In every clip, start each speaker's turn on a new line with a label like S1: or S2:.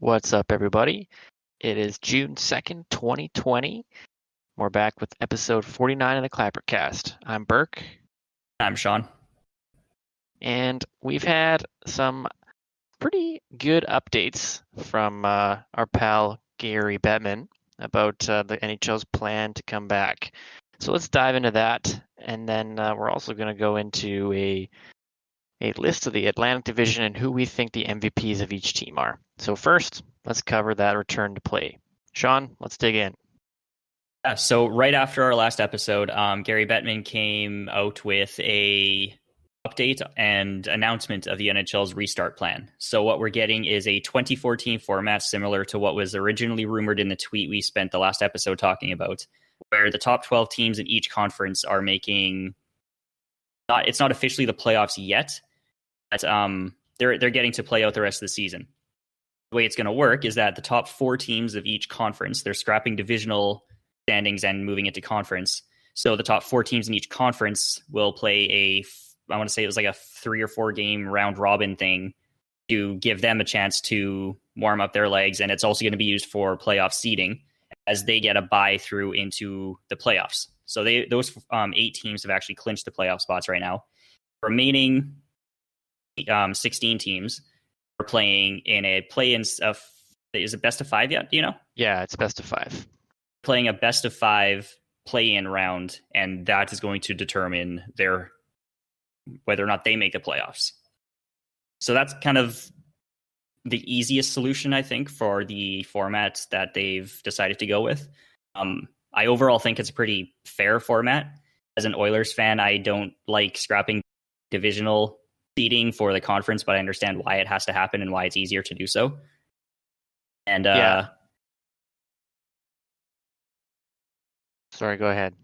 S1: What's up, everybody? It is June 2nd, 2020. We're back with episode 49 of the Clappercast. I'm Burke,
S2: I'm Sean.
S1: and we've had some pretty good updates from our pal Gary Bettman about the NHL's plan to come back. So let's dive into that, and then we're also going to go into a list of the Atlantic Division and who we think the MVPs of each team are. So first, let's cover that return to play. Sean, let's dig in.
S2: So right after our last episode, Gary Bettman came out with a update and announcement of the NHL's restart plan. So what we're getting is a 2014 format similar to what was originally rumored in the tweet we spent the last episode talking about, where the top 12 teams in each conference are making it's not officially the playoffs yet, but they're getting to play out the rest of the season. The way it's going to work is that the top 4 teams of each conference, they're scrapping divisional standings and moving into conference. So the top 4 teams in each conference will play I want to say it was like a 3 or 4 game round robin thing to give them a chance to warm up their legs. And it's also going to be used for playoff seeding as they get a bye through into the playoffs. So those 8 teams have actually clinched the playoff spots right now. Remaining 16 teams are playing in a play-in. Is it best of 5 yet? Do you know?
S1: Yeah, it's best of 5.
S2: Playing a best of 5 play-in round, and that is going to determine whether or not they make the playoffs. So that's kind of the easiest solution, I think, for the format that they've decided to go with. I overall think it's a pretty fair format. As an Oilers fan, I don't like scrapping divisional seeding for the conference, but I understand why it has to happen and why it's easier to do so. And
S1: Sorry, go ahead.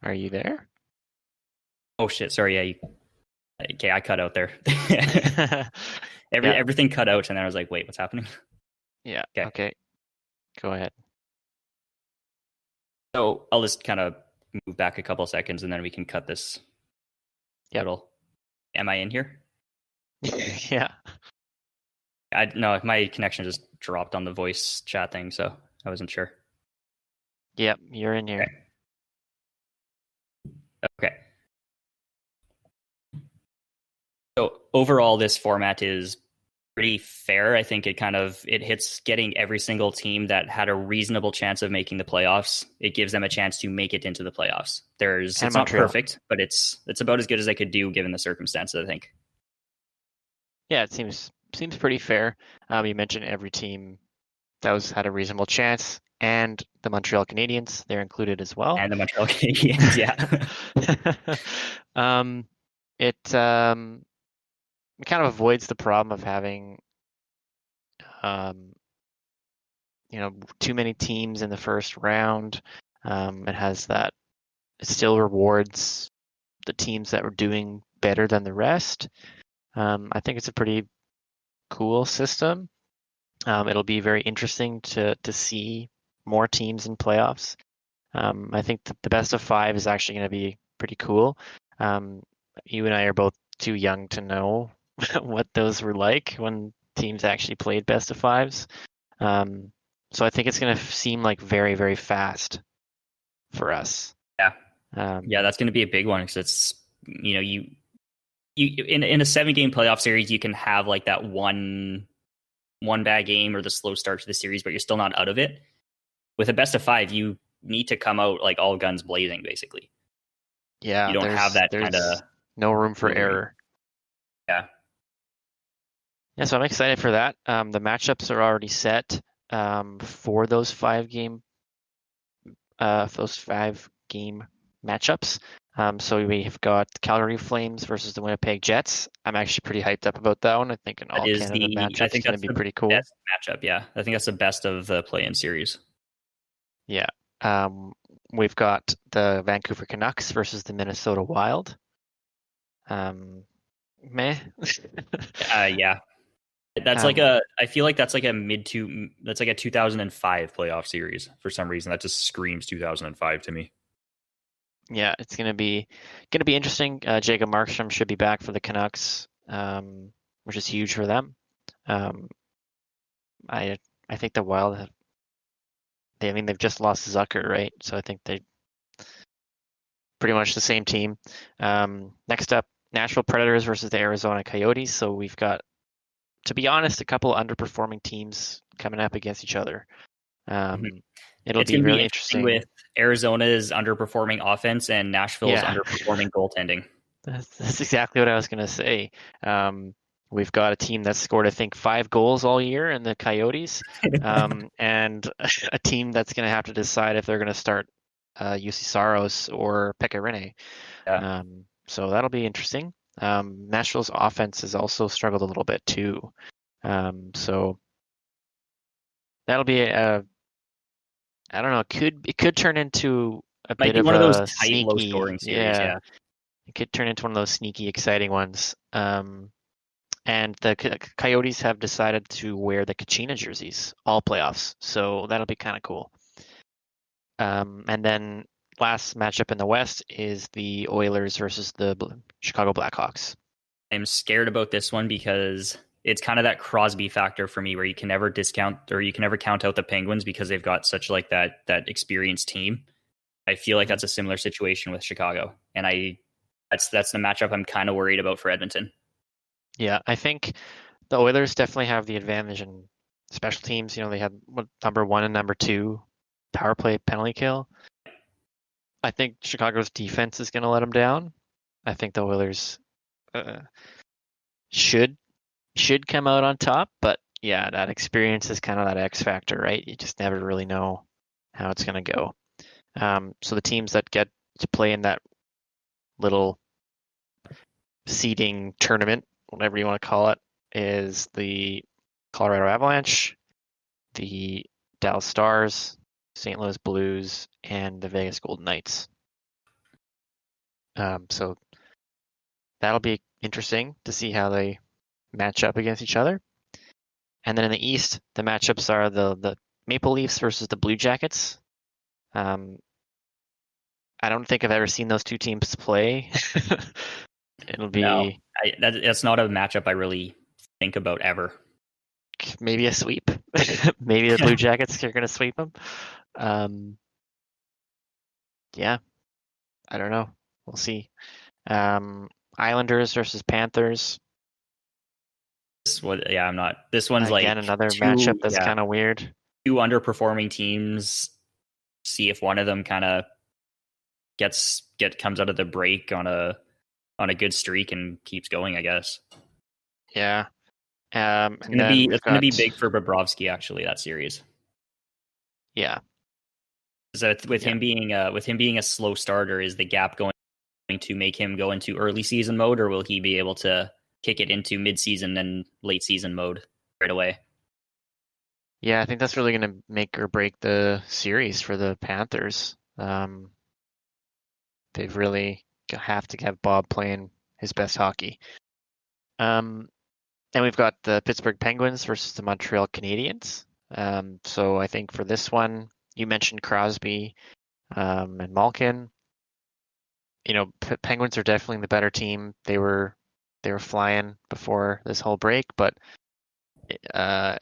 S1: Are you there?
S2: Oh shit! Sorry, okay, I cut out there. Everything cut out, and then I was like, "Wait, what's happening?"
S1: Yeah. Okay. Go ahead.
S2: So I'll just kind of move back a couple of seconds, and then we can cut this. Little. Am I in here?
S1: Yeah.
S2: No, my connection just dropped on the voice chat thing, so I wasn't sure.
S1: Yep, you're in here.
S2: Okay. So overall, this format is pretty fair. I think it hits getting every single team that had a reasonable chance of making the playoffs. It gives them a chance to make it into the playoffs. It's not perfect, but it's about as good as they could do given the circumstances, I think.
S1: Yeah, it seems pretty fair. You mentioned every team that had a reasonable chance, and the Montreal Canadiens, they're included as well.
S2: And the Montreal Canadiens,
S1: yeah. It kind of avoids the problem of having too many teams in the first round. It still rewards the teams that were doing better than the rest. I think it's a pretty cool system. It'll be very interesting to see more teams in playoffs. I think the best of 5 is actually going to be pretty cool. You and I are both too young to know what those were like when teams actually played best of 5s. So I think it's going to seem like very, very fast for us.
S2: Yeah. That's going to be a big one because it's, you in a 7-game playoff series, you can have like that one bad game or the slow start to the series, but you're still not out of it. With a best of 5, you need to come out like all guns blazing, basically.
S1: Yeah,
S2: you don't have that kind of
S1: no room for error.
S2: Yeah.
S1: Yeah, so I'm excited for that. The matchups are already set for those 5-game matchups. So we have got Calgary Flames versus the Winnipeg Jets. I'm actually pretty hyped up about that one. I think an all-Canada matchup is going to be pretty cool.
S2: Best matchup, yeah. I think that's the best of the play-in series.
S1: Yeah. We've got the Vancouver Canucks versus the Minnesota Wild. Meh.
S2: Yeah. That's I feel like that's like that's like a 2005 playoff series for some reason. That just screams 2005 to me.
S1: Yeah, it's gonna be interesting. Jacob Markstrom should be back for the Canucks, which is huge for them. Um, I I think the Wild they've just lost Zucker, right? So I think they pretty much the same team. Next up, Nashville Predators versus the Arizona Coyotes. So we've got, to be honest, a couple underperforming teams coming up against each other.
S2: Mhm.
S1: It'll
S2: It's
S1: be
S2: going to be
S1: really
S2: interesting
S1: interesting.
S2: with Arizona's underperforming offense and Nashville's
S1: Yeah,
S2: underperforming goaltending.
S1: that's exactly what I was going to say. We've got a team that's scored, I think, 5 goals all year in the Coyotes, and a team that's going to have to decide if they're going to start UC Saros or Pekka Rinne.
S2: Yeah.
S1: So that'll be interesting. Nashville's offense has also struggled a little bit too. So that'll be I don't know, it could turn into a
S2: Might
S1: bit
S2: be
S1: of
S2: one of those
S1: a
S2: tight, low
S1: sneaky,
S2: scoring series.
S1: yeah,
S2: Yeah.
S1: it could turn into one of those sneaky, exciting ones. And the Coyotes have decided to wear the Kachina jerseys all playoffs, so that'll be kind of cool. And then last matchup in the West is the Oilers versus the Chicago Blackhawks.
S2: I'm scared about this one because it's kind of that Crosby factor for me where you can never discount or you can never count out the Penguins because they've got such like that experienced team. I feel like
S1: Mhm.
S2: that's a similar situation with Chicago. And that's the matchup I'm kind of worried about for Edmonton.
S1: Yeah, I think the Oilers definitely have the advantage in special teams. They had number one and number two power play penalty kill. I think Chicago's defense is going to let them down. I think the Oilers uh, should come out on top, but yeah, that experience is kind of that X factor, right? You just never really know how it's going to go. So the teams that get to play in that little seeding tournament, whatever you want to call it, is the Colorado Avalanche, the Dallas Stars, St. Louis Blues, and the Vegas Golden Knights. So that'll be interesting to see how they match up against each other. And then in the East, the matchups are the Maple Leafs versus the Blue Jackets. Um, I don't think I've ever seen those two teams play. It'll
S2: No,
S1: be
S2: that's not a matchup I really think about ever.
S1: maybe a sweep. Maybe the Blue Jackets are going to sweep them. Um, yeah, I don't know. We'll see. Islanders versus Panthers.
S2: I'm not. This one's
S1: Again,
S2: like
S1: another matchup that's
S2: yeah,
S1: kind of weird.
S2: two underperforming teams. See if one of them kind of comes out of the break on a good streak and keeps going, I guess.
S1: Yeah. And then we've
S2: It's gonna
S1: got
S2: be big for Bobrovsky actually, that series.
S1: yeah,
S2: So with
S1: yeah,
S2: him being a slow starter, is the gap going to make him go into early season mode, or will he be able to kick it into mid season and late season mode right away?
S1: yeah. I think that's really going to make or break the series for the Panthers. They've really have to have Bob playing his best hockey. Then we've got the Pittsburgh Penguins versus the Montreal Canadiens. So I think for this one, you mentioned Crosby and Malkin. Penguins are definitely the better team. They were flying before this whole break, but uh,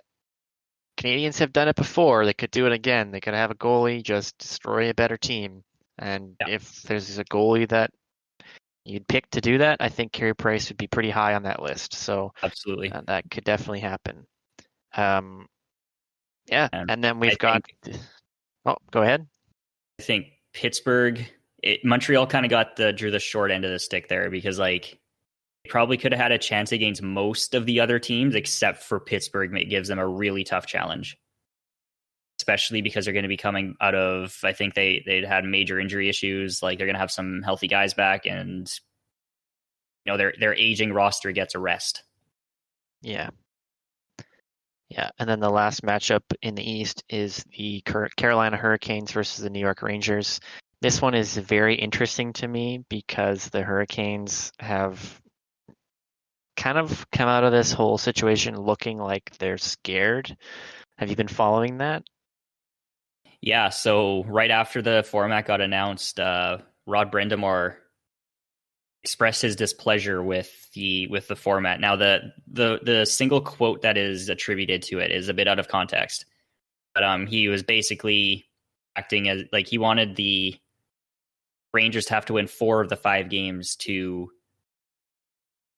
S1: Canadians have done it before. They could do it again. They could have a goalie just destroy a better team. And
S2: Yeah,
S1: if there's a goalie that you'd pick to do that, I think Carey Price would be pretty high on that list. So
S2: absolutely.
S1: that could definitely happen. Um, yeah,
S2: And
S1: and then
S2: I
S1: we've got.
S2: think
S1: Oh, go ahead.
S2: I think Pittsburgh, Montreal kind of got drew the short end of the stick there because like probably could have had a chance against most of the other teams except for Pittsburgh. It gives them a really tough challenge, especially because they're going to be coming out of. I think they'd had major injury issues. Like they're going to have some healthy guys back, and their aging roster gets a rest.
S1: Yeah, yeah, and then the last matchup in the East is the Carolina Hurricanes versus the New York Rangers. This one is very interesting to me because the Hurricanes have kind of come out of this whole situation looking like they're scared. Have you been following that?
S2: Yeah, so right after the format got announced, Rod Brindamore expressed his displeasure with the format. Now, the single quote that is attributed to it is a bit out of context, but he was basically acting as like he wanted the Rangers to have to win 4 of the 5 games to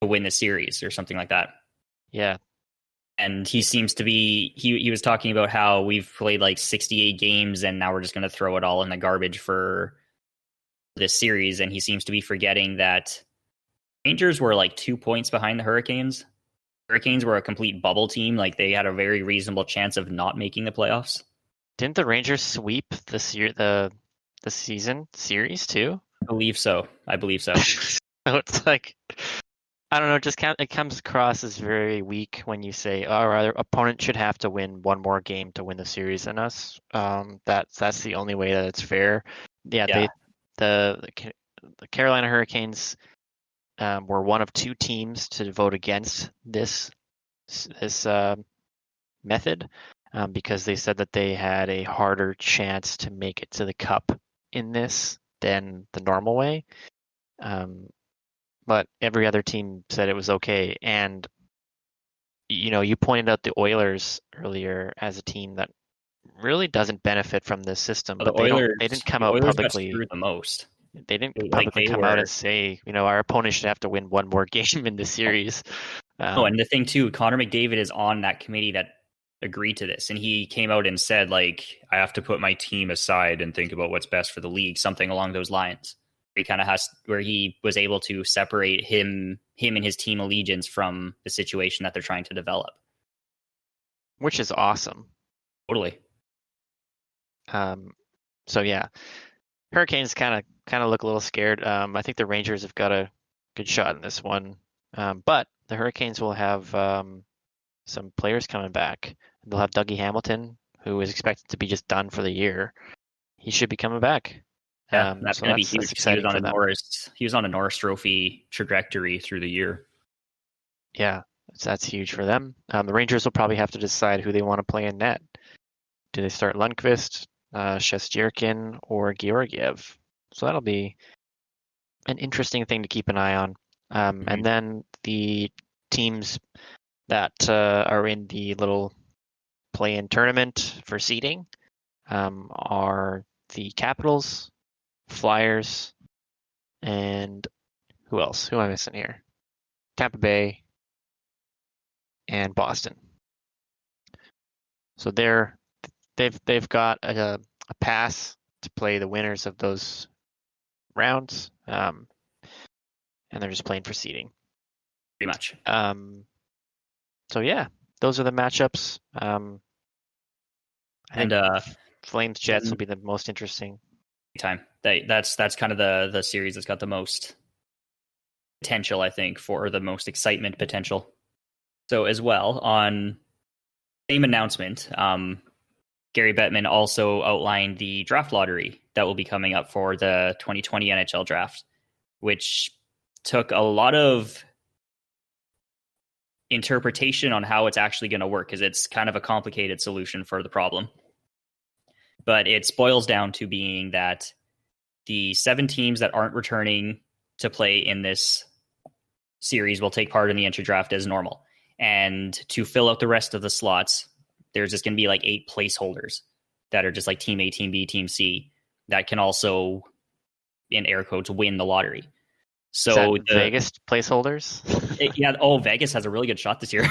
S2: win the series or something like that.
S1: Yeah.
S2: And he seems to be he was talking about how we've played like 68 games and now we're just going to throw it all in the garbage for this series. And he seems to be forgetting that Rangers were like 2 points behind the Hurricanes. Hurricanes were a complete bubble team. Like they had a very reasonable chance of not making the playoffs.
S1: Didn't the Rangers sweep this year the season series too?
S2: I believe so.
S1: So it's like, I don't know, it comes across as very weak when you say, oh, our opponent should have to win one more game to win the series than us. That's the only way that it's fair. Yeah. The Carolina Hurricanes were one of 2 teams to vote against this method because they said that they had a harder chance to make it to the Cup in this than the normal way. But every other team said it was okay. And, you pointed out the Oilers earlier as a team that really doesn't benefit from this system.
S2: Well,
S1: but they didn't come out publicly.
S2: Got screwed the most.
S1: They didn't publicly come out and say, our opponent should have to win one more game in the series.
S2: And the thing too, Connor McDavid is on that committee that agreed to this, and he came out and said, like, I have to put my team aside and think about what's best for the league, something along those lines. Where he was able to separate him and his team allegiance from the situation that they're trying to develop,
S1: which is awesome.
S2: Totally.
S1: So yeah, Hurricanes kind of look a little scared. I think the Rangers have got a good shot in this one, but the Hurricanes will have some players coming back. They'll have Dougie Hamilton, who is expected to be just done for the year. He should be coming back.
S2: Yeah, that's going to be huge. He was on a Norris Trophy trajectory through the year.
S1: Yeah, that's huge for them. The Rangers will probably have to decide who they want to play in net. Do they start Lundqvist, Shesterkin, or Georgiev? So that'll be an interesting thing to keep an eye on. And then the teams that are in the little play-in tournament for seeding are the Capitals, Flyers, and who else? Who am I missing here? Tampa Bay and Boston. So they've got a pass to play the winners of those rounds, and they're just playing for seeding.
S2: Pretty much.
S1: So yeah, those are the matchups. I think Flames Jets will be the most interesting.
S2: Time. That's kind of the series that's got the most potential, I think, for the most excitement potential. So as well, on same announcement, Gary Bettman also outlined the draft lottery that will be coming up for the 2020 NHL draft, which took a lot of interpretation on how it's actually going to work, because it's kind of a complicated solution for the problem. But it boils down to being that the 7 teams that aren't returning to play in this series will take part in the entry draft as normal. And to fill out the rest of the slots, there's just going to be like 8 placeholders that are just like Team A, Team B, Team C that can also, in air quotes, win the lottery. So
S1: the Vegas placeholders?
S2: Vegas has a really good shot this year.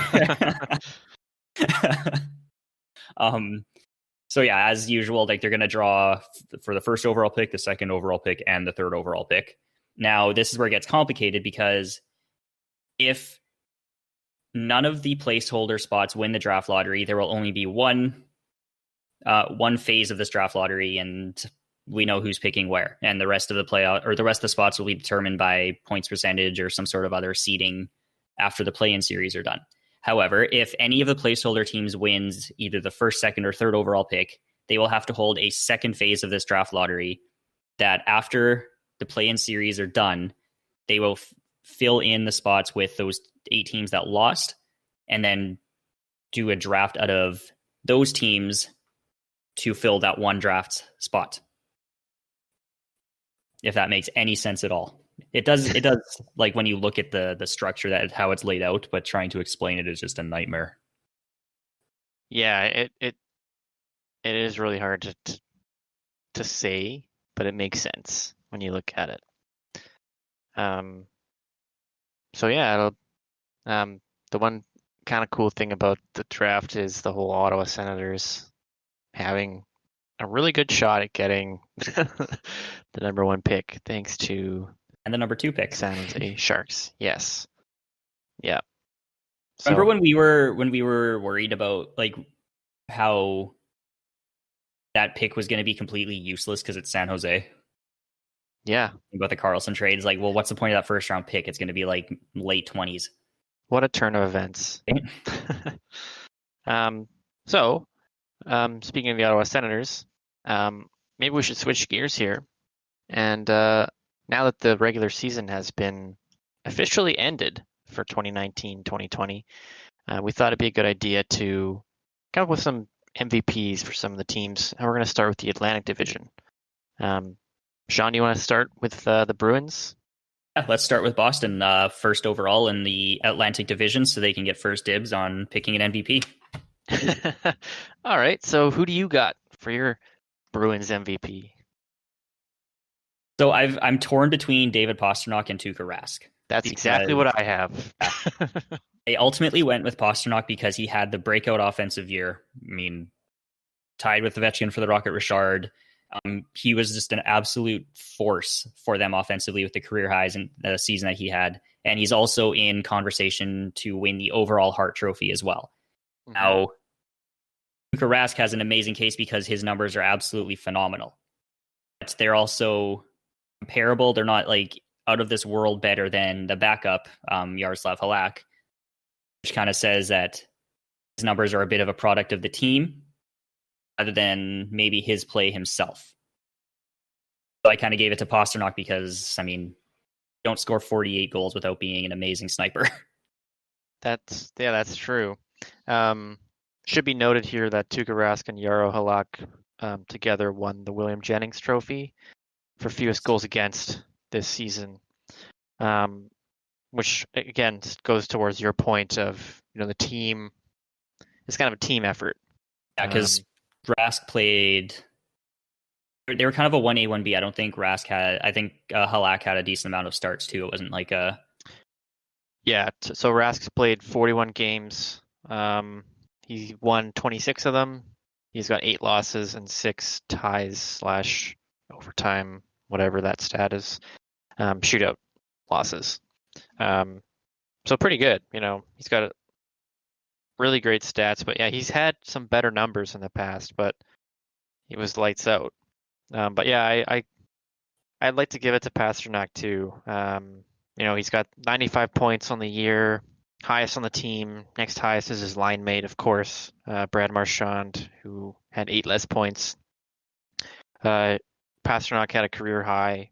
S2: So yeah, as usual, like they're going to draw for the first overall pick, the second overall pick, and the third overall pick. Now, this is where it gets complicated, because if none of the placeholder spots win the draft lottery, there will only be one phase of this draft lottery, and we know who's picking where. And the rest of the spots will be determined by points percentage or some sort of other seeding after the play-in series are done. However, if any of the placeholder teams wins either the first, second, or third overall pick, they will have to hold a second phase of this draft lottery that after the play-in series are done, they will fill in the spots with those 8 teams that lost, and then do a draft out of those teams to fill that one draft spot. if that makes any sense at all. It does. It does. Like when you look at the structure, that how it's laid out, but trying to explain it is just a nightmare.
S1: Yeah, it is really hard to say, but it makes sense when you look at it. So yeah, the one kind of cool thing about the draft is the whole Ottawa Senators having a really good shot at getting the number 1 pick, thanks to
S2: And the number 2 pick.
S1: San Jose Sharks. Yes. Yeah.
S2: Remember when we were worried about like how that pick was going to be completely useless because it's San Jose?
S1: Yeah.
S2: About the Carlson trade, it's like, well, what's the point of that first round pick? It's going to be like late 20s.
S1: What a turn of events. So, speaking of the Ottawa Senators, maybe we should switch gears here. And now that the regular season has been officially ended for 2019-2020, we thought it'd be a good idea to come up with some MVPs for some of the teams. And we're going to start with the Atlantic Division. Sean, you want to start with the Bruins?
S2: Yeah, let's start with Boston, first overall in the Atlantic Division, so they can get first dibs on picking an MVP.
S1: All right, so who do you got for your Bruins MVP?
S2: So I'm torn between David Pastrnak and Tuukka Rask.
S1: That's exactly what I have.
S2: They ultimately went with Pastrnak because he had the breakout offensive year. I mean, tied with Ovechkin for the Rocket Richard. He was just an absolute force for them offensively with the career highs in the season that he had. And he's also in conversation to win the overall Hart Trophy as well. Mm-hmm. Now, Tuukka Rask has an amazing case because his numbers are absolutely phenomenal. But they're also comparable. They're not like out of this world better than the backup, Yaroslav Halak, which kind of says that his numbers are a bit of a product of the team rather than maybe his play himself. So I kind of gave it to Pastrnak because, I mean, you don't score 48 goals without being an amazing sniper.
S1: That's true. Should be noted here that Tuukka Rask and Jaro Halak together won the William Jennings Trophy for fewest goals against this season, which again goes towards your point of, the team. It's kind of a team effort.
S2: Yeah, because Rask played. They were kind of a 1A, 1B. I don't think Rask had. I think Halak had a decent amount of starts too. It wasn't like a.
S1: Yeah, so Rask's played 41 games. He won 26 of them. He's got 8 losses and 6 ties / overtime, whatever that stat is, shootout losses. So pretty good. He's got really great stats, but yeah, he's had some better numbers in the past, but he was lights out. But yeah, I'd like to give it to Pastrnak too. He's got 95 points on the year, highest on the team. Next highest is his line mate, of course, Brad Marchand, who had 8 less points. Pastrnak had a career high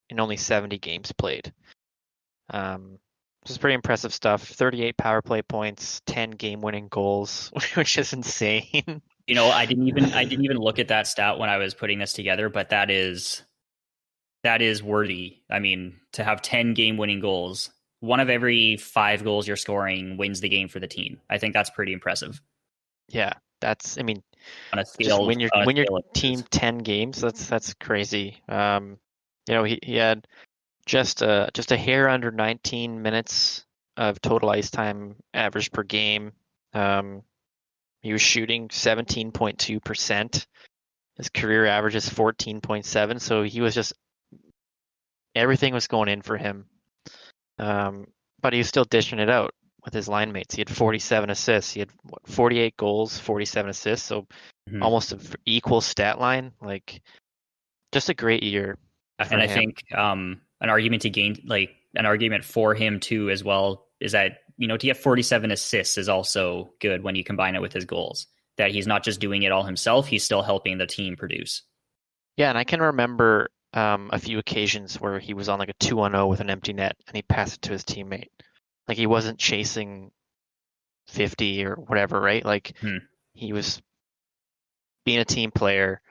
S1: in only 70 games played. This is pretty impressive stuff. 38 power play points, 10 game-winning goals, which is insane.
S2: I didn't even look at that stat when I was putting this together, but that is worthy. I mean, to have 10 game-winning goals, one of every 5 goals you're scoring wins the game for the team. I think that's pretty impressive.
S1: Yeah, that's. I mean,
S2: on a scale,
S1: win your team 10 games. That's crazy. He had just a hair under 19 minutes of total ice time average per game. He was shooting 17.2%. His career average is 14.7. So he was just, everything was going in for him. But he was still dishing it out with his line mates. He had 47 assists. He had 48 goals, 47 assists. So almost an equal stat line. Like, just a great year.
S2: And I think an argument for him too as well is that, to get 47 assists is also good when you combine it with his goals. That he's not just doing it all himself, he's still helping the team produce. Yeah,
S1: and I can remember a few occasions where he was on like a 2-on-0 with an empty net and he passed it to his teammate. Like, he wasn't chasing 50 or whatever, right? Like, he was being a team player,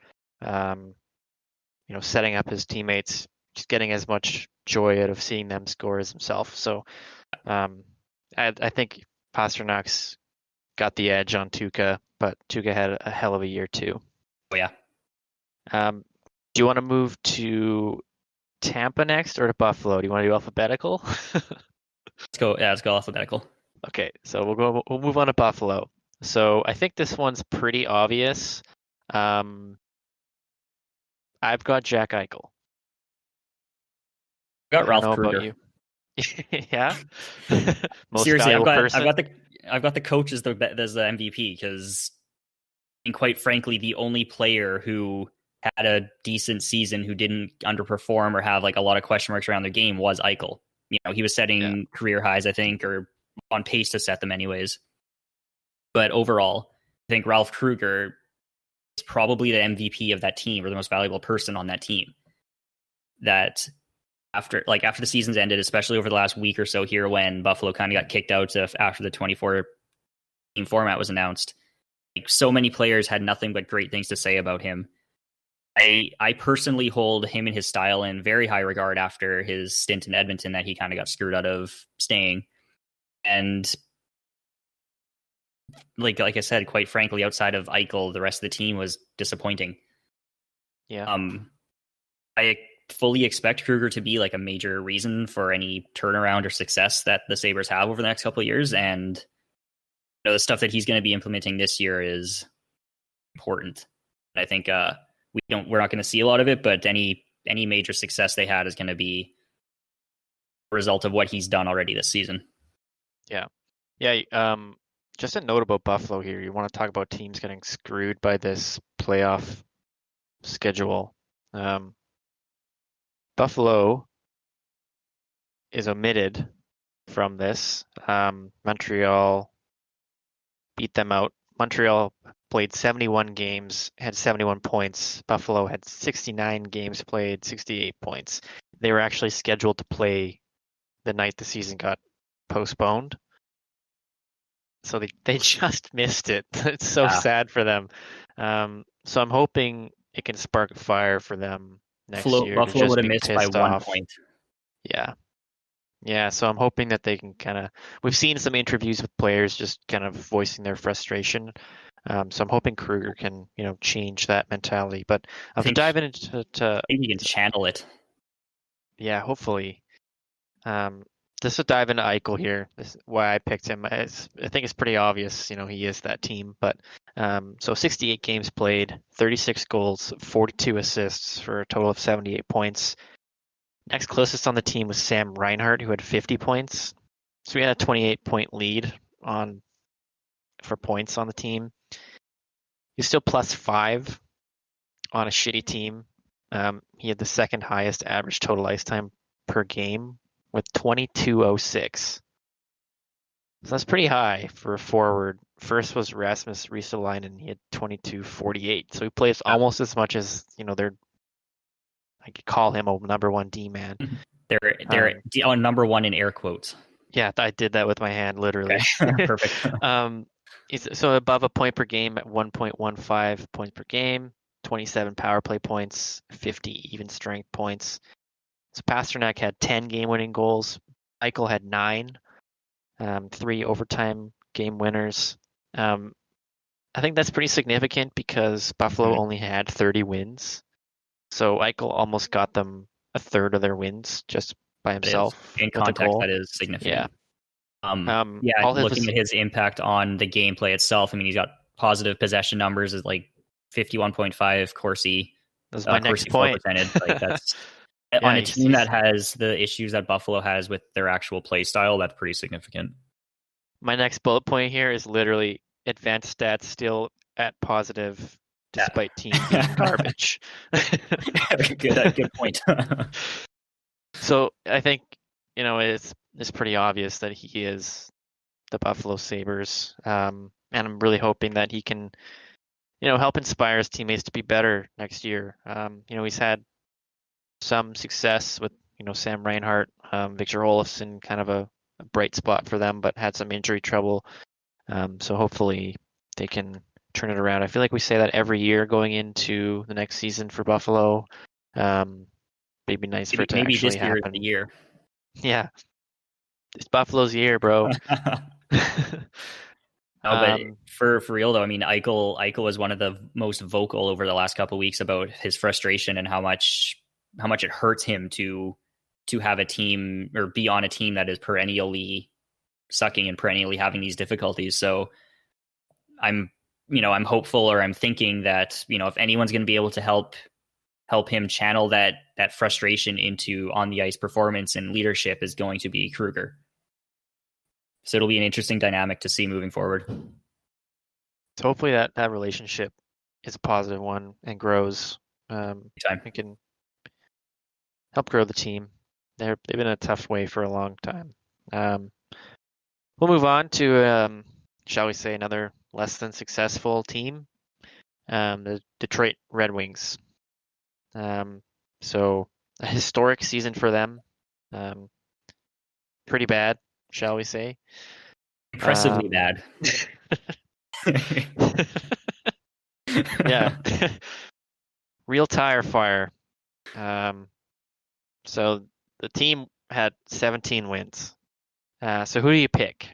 S1: setting up his teammates. just getting as much joy out of seeing them score as himself. So I think Pasternak's got the edge on Tuukka, but Tuukka had a hell of a year too.
S2: Oh, yeah.
S1: Do you want to move to Tampa next or to Buffalo? Do you want to do alphabetical?
S2: Let's go. Yeah, let's go alphabetical.
S1: Okay, so we'll move on to Buffalo. So I think this one's pretty obvious. I've got Jack Eichel.
S2: I got Ralph
S1: Kruger.
S2: Kruger.
S1: About you. Yeah. Most
S2: Seriously,
S1: valuable person.
S2: I've got the coach as the MVP because, and quite frankly, the only player who had a decent season who didn't underperform or have like a lot of question marks around their game was Eichel. You know, he was setting career highs, I think, or on pace to set them anyways. But overall, I think Ralph Kruger is probably the MVP of that team or the most valuable person on that team. That after the season's ended, especially over the last week or so here when Buffalo kind of got kicked out after the 24 team format was announced, like, so many players had nothing but great things to say about him. I personally hold him and his style in very high regard after his stint in Edmonton that he kind of got screwed out of staying. And like I said, quite frankly, outside of Eichel, the rest of the team was disappointing.
S1: Yeah.
S2: I fully expect Kruger to be like a major reason for any turnaround or success that the Sabres have over the next couple of years. And the stuff that he's going to be implementing this year is important. I think we're not going to see a lot of it, but any major success they had is going to be a result of what he's done already this season.
S1: Yeah. Just a note about Buffalo here. You want to talk about teams getting screwed by this playoff schedule. Buffalo is omitted from this. Montreal beat them out. Montreal played 71 games, had 71 points. Buffalo had 69 games played, 68 points. They were actually scheduled to play the night the season got postponed. So they just missed it. It's so sad for them. So I'm hoping it can spark a fire for them next year.
S2: Buffalo would have missed by 1 point.
S1: Yeah. So I'm hoping that they can kind of. We've seen some interviews with players just kind of voicing their frustration. So I'm hoping Kruger can, change that mentality. But I'll dive into.
S2: I think he can channel it.
S1: Yeah, hopefully. Just to dive into Eichel here, this is why I picked him. I think it's pretty obvious, he is that team. But so 68 games played, 36 goals, 42 assists for a total of 78 points. Next closest on the team was Sam Reinhart, who had 50 points. So we had a 28-point lead for points on the team. He's still +5 on a shitty team. He had the second highest average total ice time per game with 22.06. So that's pretty high for a forward. First was Rasmus Ristolainen, and he had 22.48. So he plays almost as much as, I could call him a number one D man.
S2: They're on number one in air quotes.
S1: Yeah, I did that with my hand, literally.
S2: Okay. Perfect.
S1: He's so above a point per game at 1.15 points per game, 27 power play points, 50 even strength points. So Pasternak had 10 game-winning goals. Eichel had 9, 3 overtime game winners. I think that's pretty significant because Buffalo only had 30 wins. So Eichel almost got them a third of their wins just by himself.
S2: In context, that is significant.
S1: Yeah.
S2: Looking at his impact on the gameplay itself, I mean, he's got positive possession numbers is like 51.5 Corsi.
S1: That's my next point.
S2: Like that's on a team that has the issues that Buffalo has with their actual play style. That's pretty significant.
S1: My next bullet point here is literally advanced stats still at positive despite team being garbage.
S2: Good point.
S1: So I think, it's pretty obvious that he is the Buffalo Sabres. And I'm really hoping that he can, help inspire his teammates to be better next year. He's had some success with, Sam Reinhart, Victor Olofsson, kind of a bright spot for them, but had some injury trouble. So hopefully they can turn it around. I feel like we say that every year going into the next season for Buffalo. maybe nice for it to
S2: Maybe
S1: actually
S2: this year is
S1: happen.
S2: the year.
S1: Yeah, it's Buffalo's year, bro.
S2: No, but for real though, I mean, Eichel was one of the most vocal over the last couple of weeks about his frustration and how much it hurts him to have a team or be on a team that is perennially sucking and perennially having these difficulties. So I'm hopeful, or I'm thinking that, if anyone's going to be able to help him channel that frustration into on the ice performance and leadership is going to be Kruger. So it'll be an interesting dynamic to see moving forward.
S1: So hopefully that relationship is a positive one and grows. It can help grow the team. They've been in a tough way for a long time. We'll move on to, shall we say, another less than successful team, the Detroit Red Wings. So a historic season for them. Pretty bad, shall we say.
S2: Impressively bad.
S1: Yeah. Real tire fire. So the team had 17 wins. So who do you pick?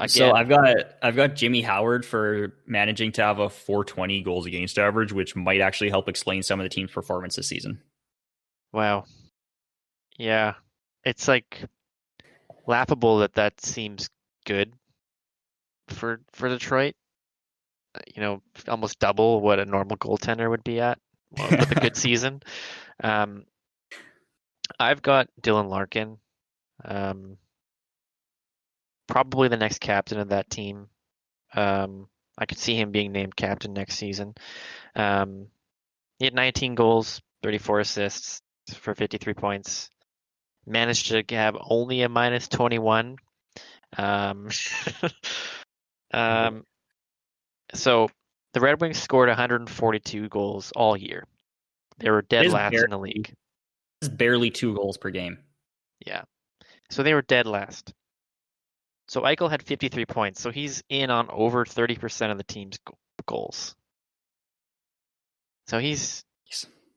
S2: So I've got Jimmy Howard for managing to have a .420 goals against average, which might actually help explain some of the team's performance this season.
S1: Wow. Yeah. It's like laughable that seems good for Detroit. Almost double what a normal goaltender would be at with a good season. I've got Dylan Larkin. Probably the next captain of that team. I could see him being named captain next season. He had 19 goals, 34 assists for 53 points. Managed to have only a -21. So the Red Wings scored 142 goals all year. They were dead last in the league.
S2: It's barely 2 goals per game.
S1: Yeah. So they were dead last. So Eichel had 53 points. So he's in on over 30% of the team's goals. So he's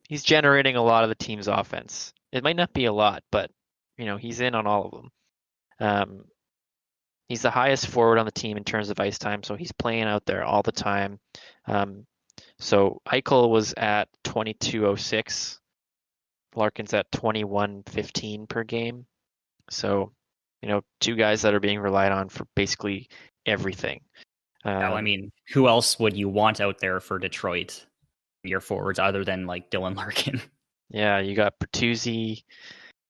S1: generating a lot of the team's offense. It might not be a lot, but he's in on all of them. He's the highest forward on the team in terms of ice time, so he's playing out there all the time. So Eichel was at 22.06. Larkin's at 21.15 per game. So, two guys that are being relied on for basically everything.
S2: I mean, who else would you want out there for Detroit, your forwards, other than like Dylan Larkin?
S1: Yeah, you got Bertuzzi,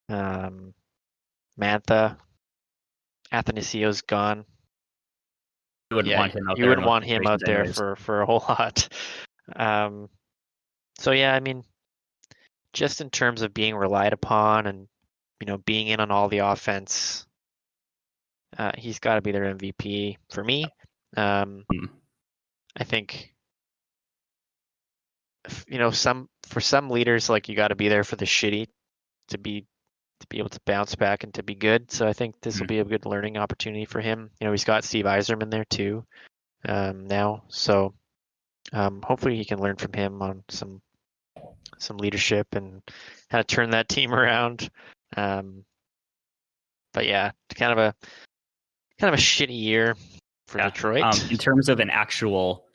S1: Mantha. Athanasiou's gone.
S2: You wouldn't want him out
S1: there. You wouldn't want him out there for a whole lot. So yeah, I mean, just in terms of being relied upon and being in on all the offense, he's got to be their MVP for me. I think for some leaders, like, you got to be there for the shitty to be able to bounce back and to be good. So I think this will be a good learning opportunity for him. He's got Steve Yzerman there too now. So hopefully he can learn from him on some leadership and how to turn that team around. But yeah, kind of a shitty year for Detroit.
S2: In terms of an actual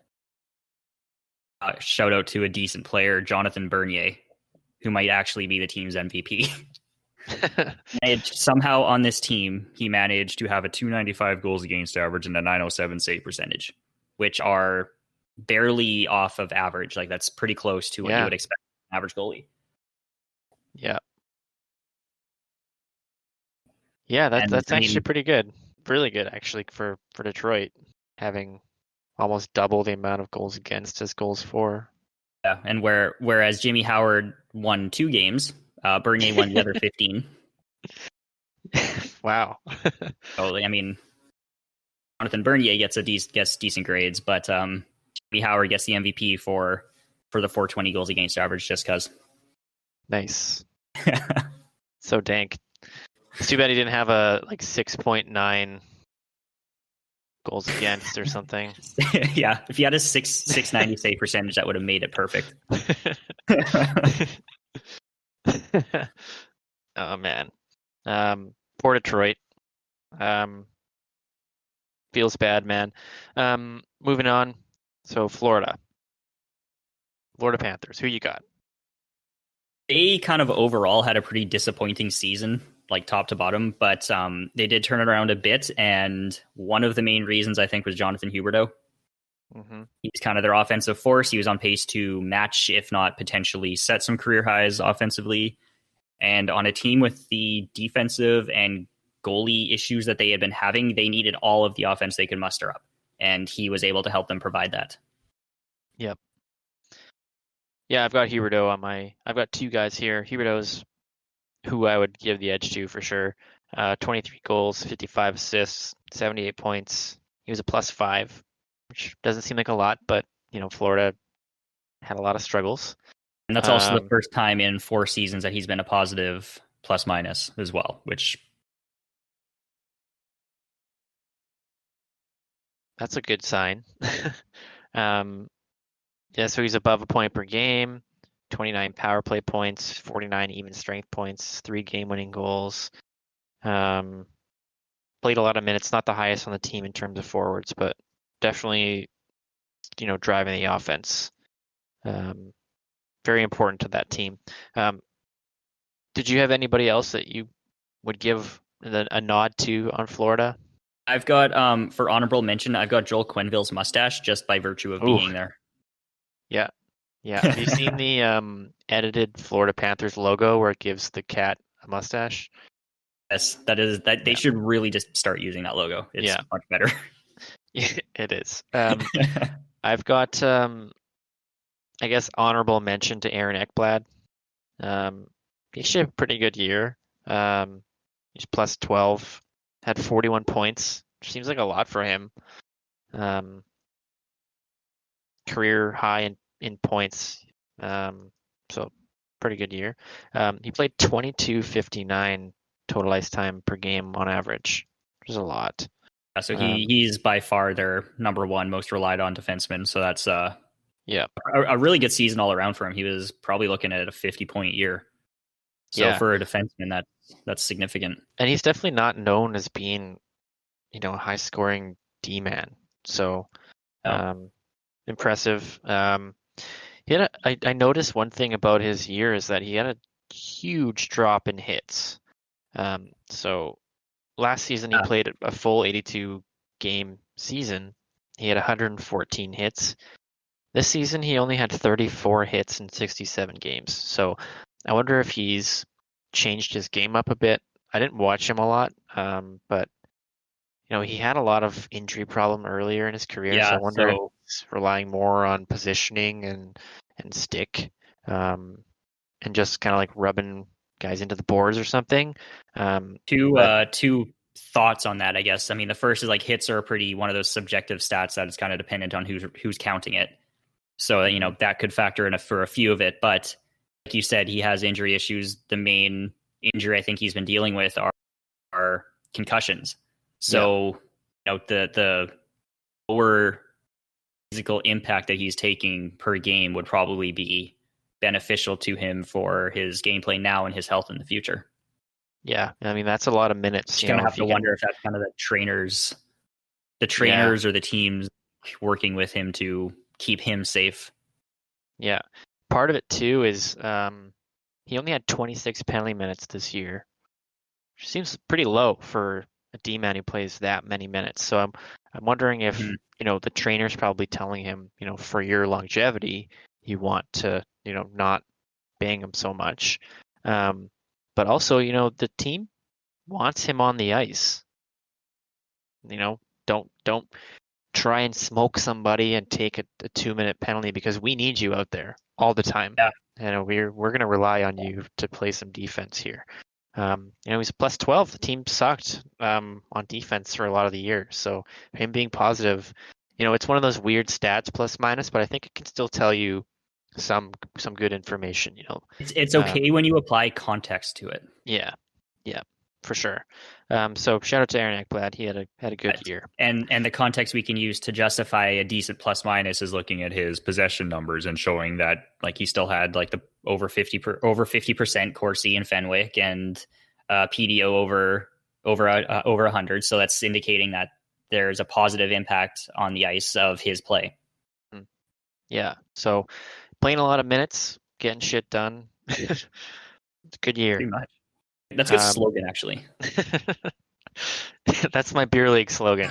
S2: shout out to a decent player, Jonathan Bernier, who might actually be the team's MVP. Somehow on this team, he managed to have a .295 goals against average and a .907 save percentage, which are barely off of average. Like, that's pretty close to what you would expect from an average goalie.
S1: Yeah. Yeah, that's actually pretty good. Really good, actually, for Detroit, having almost double the amount of goals against as goals for.
S2: Yeah, and whereas Jimmy Howard won 2 games, Bernier won the other 15.
S1: Wow.
S2: So, I mean, Jonathan Bernier gets decent grades, but Jimmy Howard gets the MVP for the .420 goals against average just because.
S1: Nice. So dank. It's too bad he didn't have a 6.9 goals against or something.
S2: Yeah, if he had a 690 save percentage, that would have made it perfect.
S1: Oh man. Poor Detroit. Feels bad, man. Moving on. So Florida Panthers. Who you got?
S2: They kind of overall had a pretty disappointing season, like top to bottom, but they did turn it around a bit. And one of the main reasons I think was Jonathan Huberdeau.
S1: Mm-hmm.
S2: He's kind of their offensive force. He was on pace to match, if not potentially set some career highs offensively. And on a team with the defensive and goalie issues that they had been having, they needed all of the offense they could muster up. And he was able to help them provide that.
S1: Yep. Yeah, I've got Huberdeau on my. I've got two guys here. Huberdeau's who I would give the edge to for sure. 23 goals, 55 assists, 78 points. He was a +5, which doesn't seem like a lot, but Florida had a lot of struggles.
S2: And that's also the first time in 4 seasons that he's been a positive plus-minus as well, which...
S1: That's a good sign. Yeah, so he's above a point per game, 29 power play points, 49 even strength points, 3 game-winning goals. Played a lot of minutes, not the highest on the team in terms of forwards, but definitely, driving the offense. Very important to that team. Did you have anybody else that you would give a nod to on Florida?
S2: I've got, for honorable mention, I've got Joel Quenneville's mustache just by virtue of being there.
S1: Yeah. Yeah. Have you seen the edited Florida Panthers logo where it gives the cat a mustache?
S2: Yes, that they should really just start using that logo. It's much better.
S1: Yeah, it is. I've got I guess honorable mention to Aaron Ekblad. He should have a pretty good year. He's +12, had 41 points, which seems like a lot for him. Career high in points, so pretty good year. He played 22.59 total ice time per game on average, which is a lot.
S2: So he's by far their number one most relied on defenseman. So that's a really good season all around for him. He was probably looking at a 50-point year. So for a defenseman, that's significant. And
S1: he's definitely not known as being, a high scoring D-man. So impressive. I noticed one thing about his year is that he had a huge drop in hits. So last season he played a full 82 game season. He had 114 hits. This season he only had 34 hits in 67 games. So I wonder if he's changed his game up a bit. I didn't watch him a lot, but he had a lot of injury problem earlier in his career. So I wonder if he's relying more on positioning and stick, and just kind of like rubbing guys into the boards or something.
S2: Two thoughts on that, I guess. I mean, the first is like hits are one of those subjective stats that is kind of dependent on who's counting it. So that could factor in for a few of it. But like you said, he has injury issues. The main injury I think he's been dealing with are concussions. So the lower physical impact that he's taking per game would probably be beneficial to him for his gameplay now and his health in the future.
S1: Yeah, I mean that's a lot of minutes.
S2: You're gonna have to wonder if that's kind of the trainers or the teams working with him to keep him safe.
S1: Yeah, part of it too is he only had 26 penalty minutes this year, which seems pretty low for a D-man who plays that many minutes. So I'm wondering if the trainer's probably telling him, for your longevity, you want to not bang him so much. But also, the team wants him on the ice. Don't try and smoke somebody and take a 2-minute penalty because we need you out there all the time.
S2: Yeah.
S1: We're going to rely on you to play some defense here. He's +12. The team sucked on defense for a lot of the year. So him being positive, it's one of those weird stats plus-minus, but I think it can still tell you some good information.
S2: It's okay when you apply context to it.
S1: Yeah, for sure. So shout out to Aaron Ekblad. He had a good year.
S2: And the context we can use to justify a decent plus minus is looking at his possession numbers and showing that like he still had like the over 50% Corsi and Fenwick and PDO over 100. So that's indicating that there's a positive impact on the ice of his play.
S1: Yeah. So playing a lot of minutes, getting shit done. It's a good year.
S2: Pretty much. That's a good slogan, actually.
S1: That's my beer league slogan.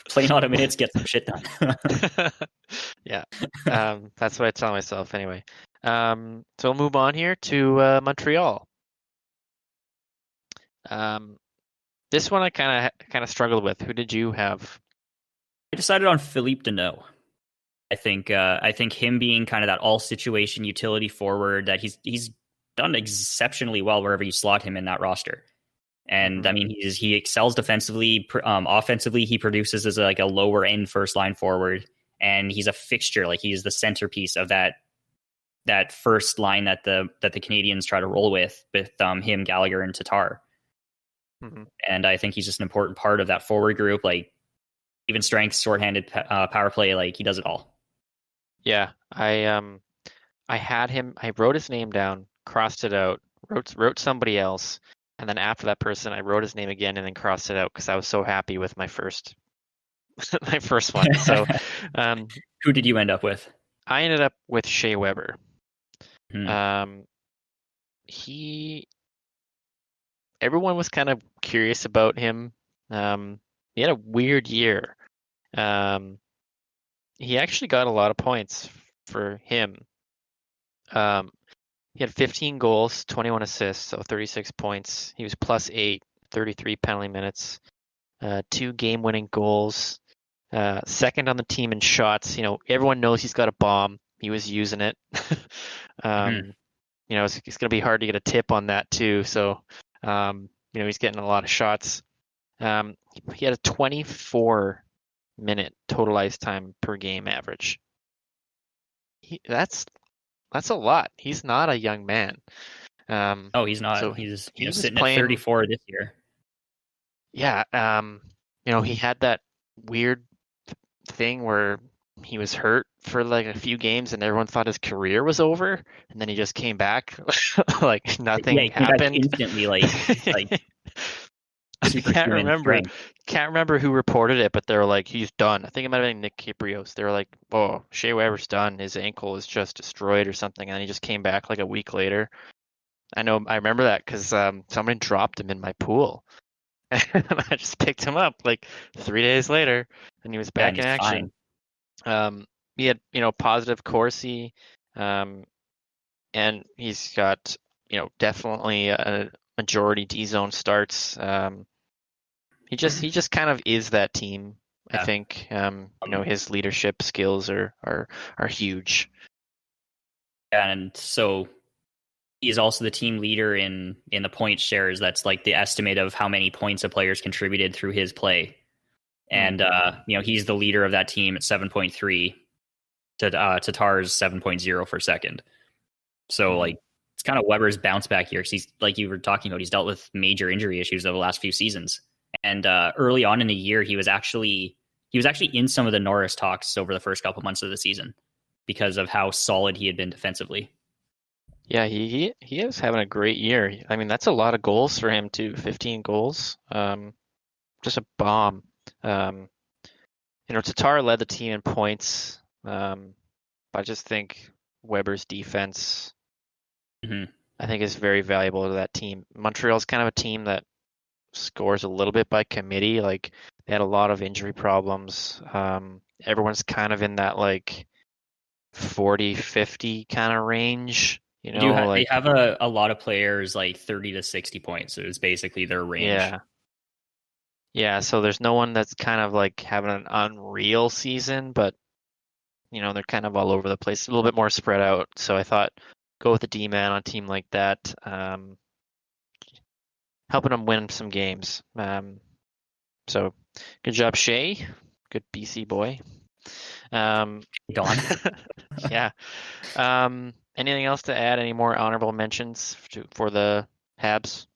S2: Playing a lot of minutes, get some shit done.
S1: Yeah. That's what I tell myself anyway. So we'll move on here to Montreal. This one I kind of struggled with. Who did you have?
S2: I decided on Philippe Deneau. I think him being kind of that all situation utility forward that he's done exceptionally well wherever you slot him in that roster. And I mean, he excels defensively. Offensively, he produces as a lower end first line forward, and he's a fixture. Like he's the centerpiece of that first line that the Canadians try to roll with him, Gallagher, and Tatar. Mm-hmm. And I think he's just an important part of that forward group. Like even strength, shorthanded power play, like he does it all.
S1: Yeah, I had him. I wrote his name down, crossed it out, wrote somebody else. And then after that person, I wrote his name again and then crossed it out because I was so happy with my first one. So,
S2: who did you end up with?
S1: I ended up with Shea Weber. Everyone was kind of curious about him. He had a weird year. He actually got a lot of points for him. He had 15 goals, 21 assists, so 36 points. He was +8, 33 penalty minutes, 2 game-winning goals, second on the team in shots. You know, everyone knows he's got a bomb. He was using it. You know, it's going to be hard to get a tip on that too. So, you know, he's getting a lot of shots. He had a 24-minute total ice time per game average. That's a lot. He's not a young man.
S2: He's not. So he's sitting at 34 this year.
S1: Yeah. You know, he had that weird thing where he was hurt for like a few games and everyone thought his career was over, and then he just came back like nothing happened.
S2: Instantly, like
S1: I can't remember who reported it, but they were like, he's done. I think it might have been Nick Kiprios. They were like, oh, Shea Weber's done. His ankle is just destroyed or something. And then he just came back like a week later. I remember that because somebody dropped him in my pool. And I just picked him up like 3 days later and he was back in action. He had, you know, positive Corsi, and he's got, you know, definitely a majority D-zone starts. He just kind of is that team. Yeah. I think you know, his leadership skills are huge.
S2: And so he's also the team leader in the point shares. That's like the estimate of how many points a player's contributed through his play. And you know, he's the leader of that team at 7.3 to Tatar's 7.0 for second. So like it's kind of Weber's bounce back here. He's like you were talking about, he's dealt with major injury issues over the last few seasons. And early on in the year, he was actually in some of the Norris talks over the first couple months of the season because of how solid he had been defensively.
S1: Yeah, he is having a great year. I mean, that's a lot of goals for him too. 15 goals, just a bomb. You know, Tatar led the team in points. I just think Weber's defense, I think, is very valuable to that team. Montreal's kind of a team that scores a little bit by committee. Like they had a lot of injury problems. Everyone's kind of in that like 40-50 kind of range. You know,
S2: they have a lot of players like 30 to 60 points. So it's basically their range.
S1: Yeah. So there's no one that's kind of like having an unreal season, but you know, they're kind of all over the place, a little bit more spread out. So I thought go with a D-man on a team like that, helping them win some games. So good job, Shea. Good BC boy.
S2: Don.
S1: Yeah. Anything else to add? Any more honorable mentions for the Habs?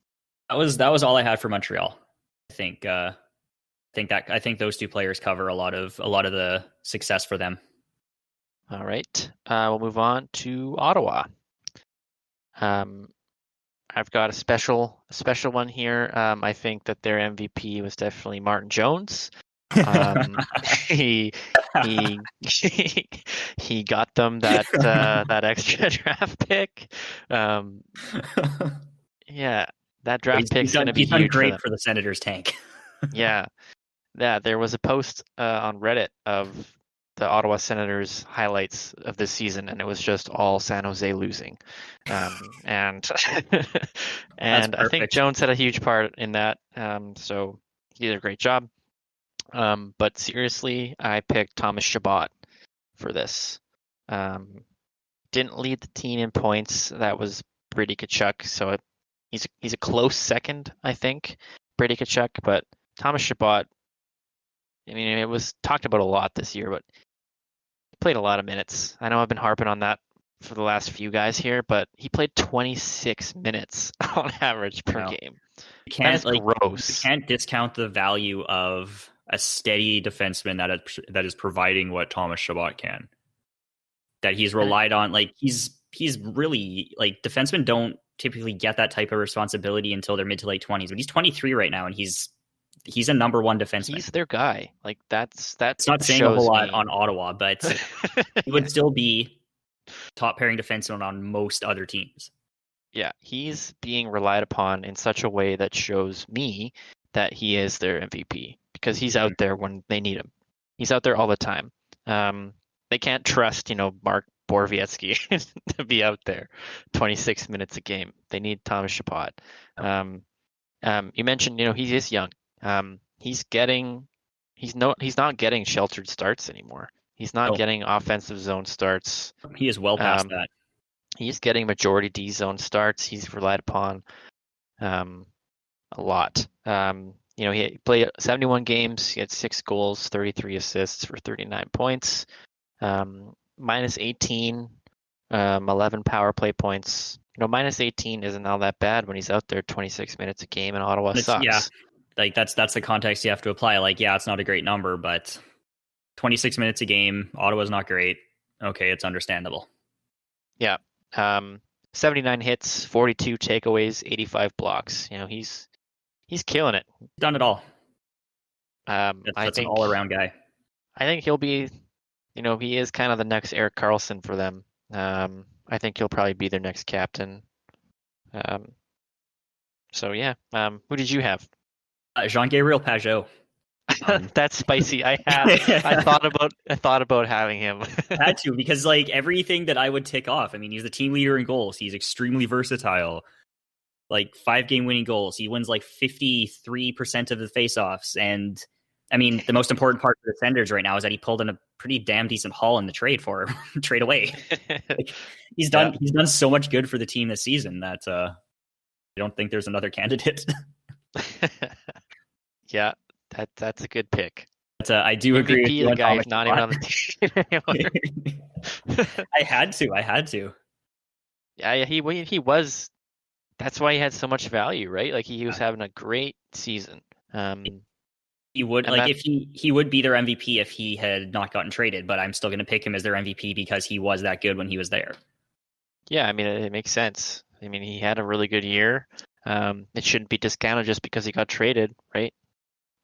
S2: That was all I had for Montreal. I think those two players cover a lot of the success for them.
S1: All right. We'll move on to Ottawa. I've got a special one here. I think that their MVP was definitely Martin Jones. He he got them that extra draft pick. Yeah, that draft pick's going to be huge
S2: great for the Senators tank.
S1: Yeah. There was a post on Reddit of the Ottawa Senators highlights of this season, and it was just all San Jose losing. And and I think Jones had a huge part in that. So he did a great job. But seriously, I picked Thomas Chabot for this. Didn't lead the team in points. That was Brady Tkachuk. So he's a close second, I think, Brady Tkachuk. But Thomas Chabot, I mean, it was talked about a lot this year, but he played a lot of minutes. I know I've been harping on that for the last few guys here, but he played 26 minutes on average per game.
S2: That's gross. You can't discount the value of a steady defenseman that is providing what Thomas Chabot can. That he's relied on. Like he's really, like, defensemen don't typically get that type of responsibility until they're mid to late 20s. But he's 23 right now, and he's a number one defenseman.
S1: He's their guy. Like that's
S2: not saying a whole lot on Ottawa, but he would still be top pairing defenseman on most other teams.
S1: Yeah, he's being relied upon in such a way that shows me that he is their MVP because he's out there when they need him. He's out there all the time. They can't trust, Mark Borowiecki to be out there 26 minutes a game. They need Thomas Chabot. You mentioned, he is young. He's not getting sheltered starts anymore. He's not getting offensive zone starts.
S2: He is well past that.
S1: He's getting majority D zone starts. He's relied upon a lot. He played 71 games. He had 6 goals, 33 assists for 39 points. Minus 18, 11 power play points. Minus 18 isn't all that bad when he's out there 26 minutes a game, and Ottawa sucks.
S2: Yeah, like that's the context you have to apply. Like, yeah, it's not a great number, but 26 minutes a game, Ottawa's not great. Okay, it's understandable.
S1: Yeah. 79 hits, 42 takeaways, 85 blocks. He's killing it.
S2: Done it all.
S1: That's
S2: an all-around guy.
S1: I think he'll be, he is kind of the next Erik Karlsson for them. I think he'll probably be their next captain. So yeah. Who did you have?
S2: Jean-Gabriel Pageau.
S1: That's spicy. I thought about having him.
S2: Had to, because like everything that I would tick off. I mean, he's the team leader in goals. He's extremely versatile. Like 5-game winning goals. He wins like 53% of the faceoffs. And I mean, the most important part for the Senators right now is that he pulled in a pretty damn decent haul in the trade for trade away. Like, he's done so much good for the team this season that I don't think there's another candidate.
S1: Yeah. That's a good pick.
S2: I do agree with you.
S1: The guy is not even on the team anymore.
S2: I had to.
S1: Yeah, he was. That's why he had so much value, right? Like he was having a great season.
S2: He would if he would be their MVP if he had not gotten traded, but I'm still going to pick him as their MVP because he was that good when he was there.
S1: Yeah, I mean it makes sense. I mean he had a really good year. It shouldn't be discounted just because he got traded, right?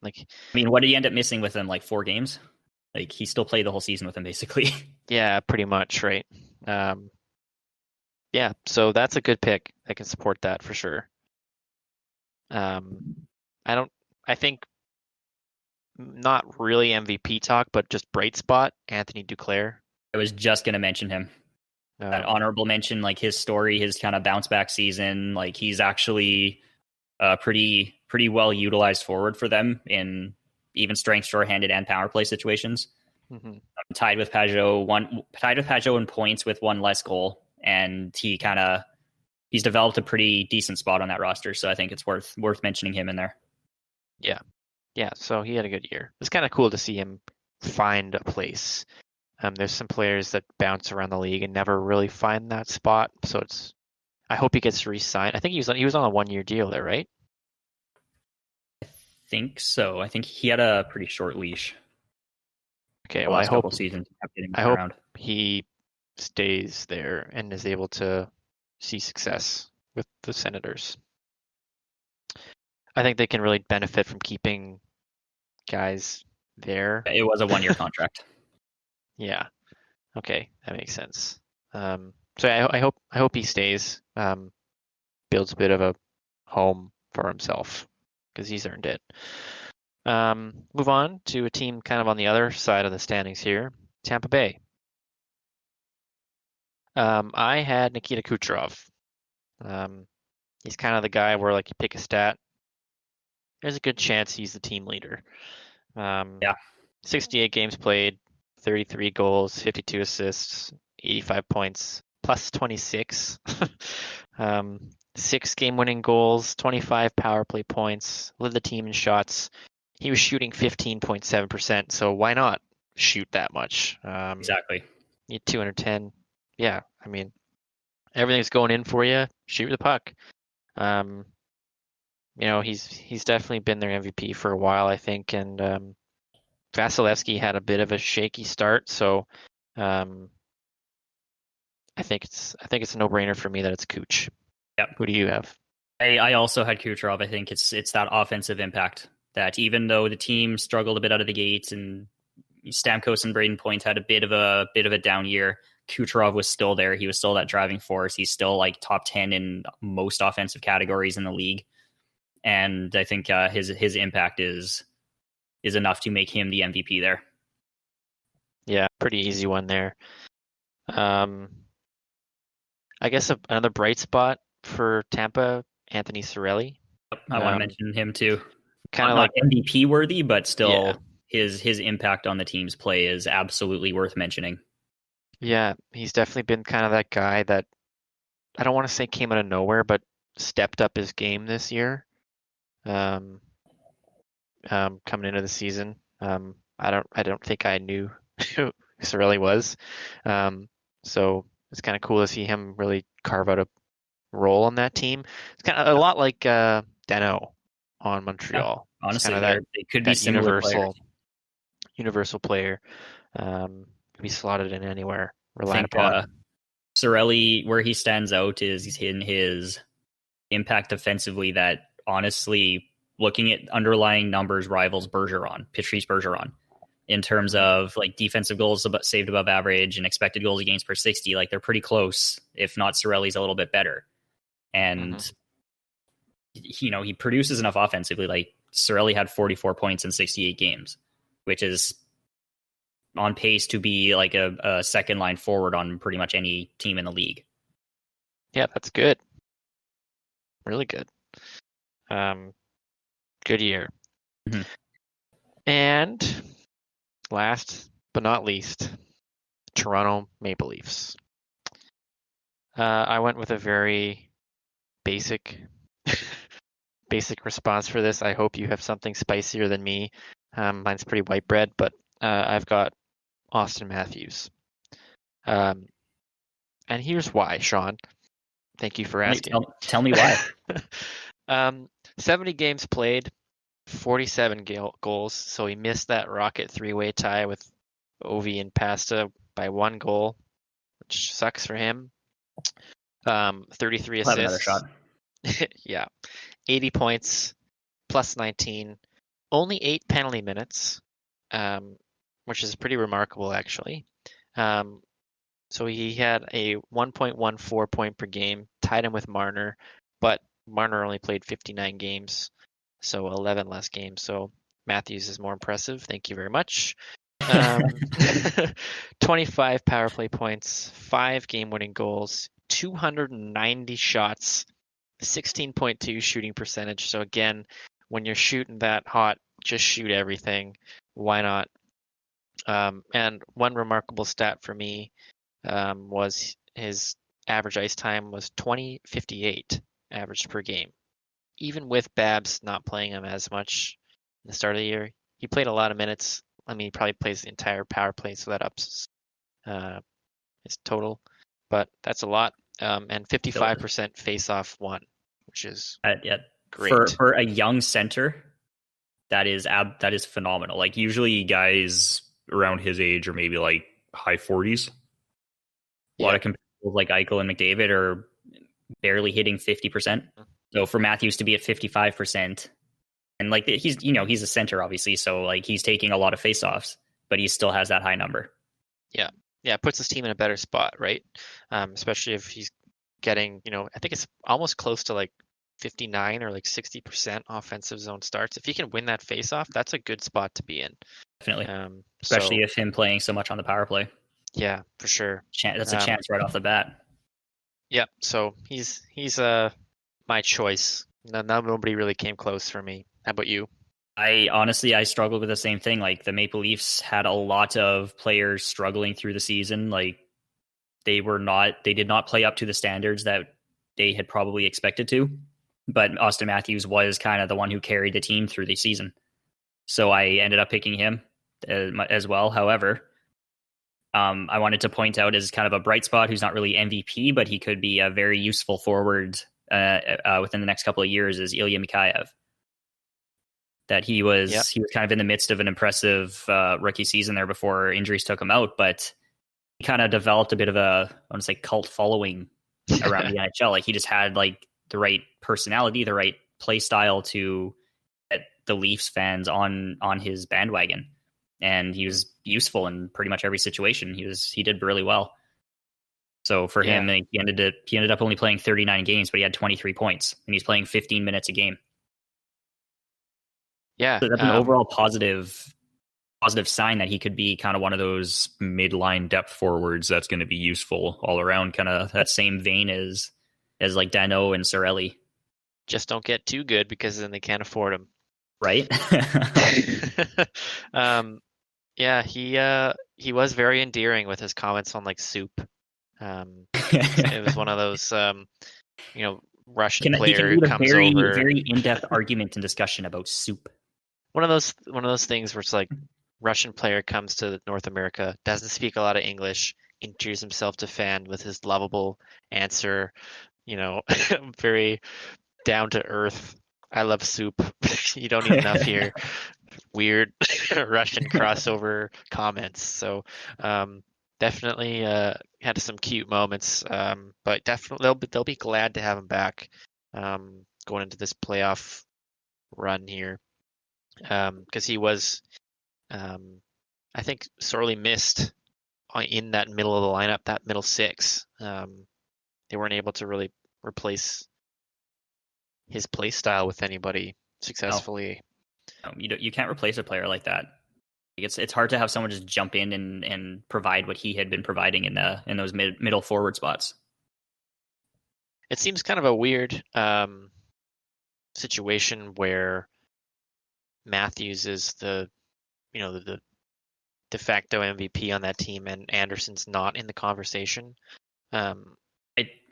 S1: Like,
S2: I mean, what did he end up missing with him? Like 4 games? Like he still played the whole season with him, basically.
S1: Yeah, pretty much, right? Yeah, so that's a good pick. I can support that for sure. I think not really MVP talk, but just bright spot, Anthony Duclair.
S2: I was just going to mention him. That honorable mention, like his story, his kind of bounce back season. Like he's actually pretty well utilized forward for them in even strength, shorthanded, and power play situations. Mm-hmm. Tied with Pageau in points with 1 less goal, and he's developed a pretty decent spot on that roster. So I think it's worth mentioning him in there.
S1: Yeah. So he had a good year. It's kind of cool to see him find a place. There's some players that bounce around the league and never really find that spot. So I hope he gets re-signed. I think he was on a 1-year deal there, right?
S2: think so. I think he had a pretty short leash.
S1: Okay,
S2: The
S1: well,
S2: last couple seasons, he kept getting
S1: I hope
S2: around.
S1: he stays there and is able to see success with the Senators. I think they can really benefit from keeping guys there.
S2: It was a 1-year contract.
S1: Yeah. Okay, that makes sense. So I hope he stays. Builds a bit of a home for himself because he's earned it. Move on to a team kind of on the other side of the standings here, Tampa Bay. I had Nikita Kucherov. He's kind of the guy where like you pick a stat, there's a good chance he's the team leader.
S2: Yeah.
S1: 68 games played, 33 goals, 52 assists, 85 points, plus 26. 6 game-winning goals, 25 power play points, led the team in shots. He was shooting 15.7%, so why not shoot that much?
S2: Exactly.
S1: You 210. Yeah, I mean, everything's going in for you. Shoot the puck. He's definitely been their MVP for a while, I think, and Vasilevsky had a bit of a shaky start, so I think it's a no-brainer for me that it's Kuch.
S2: Yep.
S1: Who do you have?
S2: I also had Kucherov. I think it's that offensive impact that even though the team struggled a bit out of the gates and Stamkos and Braden Point had a bit of a down year, Kucherov was still there. He was still that driving force. He's still like top 10 in most offensive categories in the league. And I think his impact is enough to make him the MVP there.
S1: Yeah, pretty easy one there. I guess another bright spot for Tampa, Anthony Cirelli.
S2: I want to mention him too.
S1: Kind of
S2: not
S1: like
S2: MVP worthy, but still his impact on the team's play is absolutely worth mentioning.
S1: Yeah, he's definitely been kind of that guy that I don't want to say came out of nowhere, but stepped up his game this year. Coming into the season, I don't think I knew who Cirelli was, so it's kind of cool to see him really carve out a role on that team. It's kind of a lot like Dano on Montreal.
S2: Yeah, honestly, they could
S1: that
S2: be similar
S1: universal player. Can be slotted in anywhere, relied
S2: upon. Cirelli, where he stands out is in his impact offensively that honestly, looking at underlying numbers, rivals Patrice Bergeron in terms of like defensive goals saved above average and expected goals against per 60. Like they're pretty close, if not Cirelli's a little bit better. And he produces enough offensively. Like Cirelli had 44 points in 68 games, which is on pace to be like a second line forward on pretty much any team in the league.
S1: Yeah, that's good. Really good. Good year.
S2: Mm-hmm.
S1: And last but not least, Toronto Maple Leafs. I went with a very basic response for this. I hope you have something spicier than me. Mine's pretty white bread, but I've got Austin Matthews. And here's why, Sean. Thank you for asking.
S2: Tell me why.
S1: 70 games played, 47 goals. So he missed that Rocket 3-way tie with Ovi and Pasta by 1 goal, which sucks for him. 33 assists.
S2: Another shot.
S1: Yeah. 80 points, plus 19. Only 8 penalty minutes, which is pretty remarkable, actually. So he had a 1.14 point per game, tied him with Marner, but Marner only played 59 games, so 11 less games. So Matthews is more impressive. Thank you very much. 25 power play points, 5 game-winning goals, 290 shots, 16.2 shooting percentage. So again, when you're shooting that hot, just shoot everything. Why not? And one remarkable stat for me was his average ice time was 20:58 average per game. Even with Babs not playing him as much in the start of the year, he played a lot of minutes. I mean, he probably plays the entire power play, so that ups his total. But that's a lot. And 55% face-off won, which is great.
S2: For a young center, that is phenomenal. Like usually guys around his age are maybe like high 40s. A lot of comparables like Eichel and McDavid are barely hitting 50%. So for Matthews to be at 55%, and like he's a center obviously, so like he's taking a lot of faceoffs, but he still has that high number.
S1: Yeah, it puts his team in a better spot, right? Especially if he's getting, I think it's almost close to like 59 or like 60% offensive zone starts. If he can win that faceoff, that's a good spot to be in.
S2: Definitely. Especially if him playing so much on the power play.
S1: Yeah, for sure.
S2: That's a chance right off the bat.
S1: Yeah, so he's my choice. Nobody really came close for me. How about you?
S2: I struggled with the same thing. Like the Maple Leafs had a lot of players struggling through the season. Like they did not play up to the standards that they had probably expected to. But Austin Matthews was kind of the one who carried the team through the season. So I ended up picking him as well. However, I wanted to point out as kind of a bright spot who's not really MVP, but he could be a very useful forward within the next couple of years is Ilya Mikheyev. That he was kind of in the midst of an impressive rookie season there before injuries took him out, but he kind of developed a bit of I want to say cult following around the NHL. Like he just had like the right personality, the right play style to get the Leafs fans on his bandwagon. And he was useful in pretty much every situation. He did really well. So for him, he ended up only playing 39 games, but he had 23 points and he's playing 15 minutes a game.
S1: Yeah.
S2: So that's an overall positive sign that he could be kind of one of those midline depth forwards that's going to be useful all around, kind of that same vein as like Danault and Cirelli.
S1: Just don't get too good because then they can't afford him.
S2: Right?
S1: Yeah, he was very endearing with his comments on like soup. It was one of those Russian player who comes over.
S2: Very in-depth argument and discussion about soup.
S1: One of those things where it's like Russian player comes to North America, doesn't speak a lot of English, introduces himself to fan with his lovable answer, very down to earth. I love soup. You don't need enough here. Weird Russian crossover comments. So definitely had some cute moments. But definitely they'll be glad to have him back going into this playoff run here. Because he was, I think, sorely missed in that middle of the lineup, that middle six. They weren't able to really replace his play style with anybody successfully.
S2: No, you can't replace a player like that. It's hard to have someone just jump in and provide what he had been providing in those middle forward spots.
S1: It seems kind of a weird situation where Matthews is the de facto MVP on that team, and Anderson's not in the conversation.